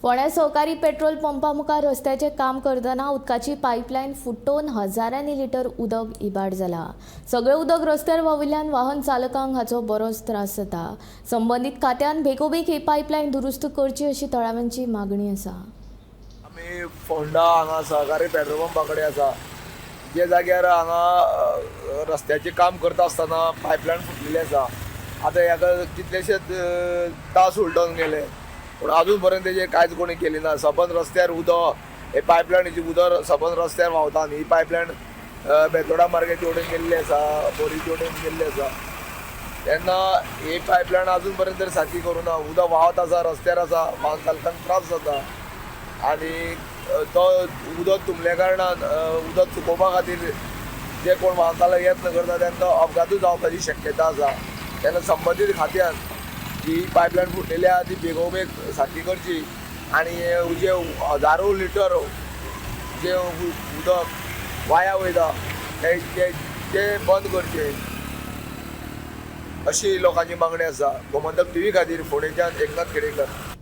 फोंड्या सहकारी पेट्रोल पंपा मुखार रस्त्याचे काम करतना उदकाची पायपलायन फुटोवन हजारांनी लिटर उदक इबाड जाला। सगळे उदक रस्त्यार व्हांविल्ल्यान वाहन चालकांक हाचो बरोच त्रास जाता। संबंधीत खात्यान बेगोबेग ही पायपलायन दुरुस्त करची अशी तळाव्यांची मागणी आसा। आमी फोंडा हांगा सहकारी पेट्रोल पंपा कडेन आसा, जे जाग्यार हांगा रस्त्याचें काम करता आसतना पायपलायन फुटलेली आसा। आतां हाका कितलेशेच तास उलटोन गेले, पूण अजून पर्यंत तेजेर कांयच कोणी केली ना। सबंद रस्त्यार उदक हे पायपलायनीची उदक सबंद रस्त्यार व्हांवता आनी ही पायपलायन बेतोडा मार्गाची वटेन गेल्ली आसा, बोरीची वटेन गेल्ली आसा। तेन्ना ही पायपलायन अजून पर्यंत तरी सारकी करूं ना। उदक व्हांवत आसा, रस्त्यार आसा, वाहन चालकांक त्रास जाता आनी तो उदक तुंबल्या कारणान उदक सुकोवपा खातीर जे कोण वाहन चालक यत्न करता तेंका अपघातूय जावपाची शक्यता आसा। तेन्ना संबंदीत खात्यान जी पायपलायन फुटलेली आहा ती बेगोबेग सारकी करची आनी जे हजारो लिटर जे उदक वाया वयता ते बंद करचे अशी लोकांची मागणी आसा। गोमंतक टीव्ही खातीर फोंडेच्यान एकनाथ खेडेकर।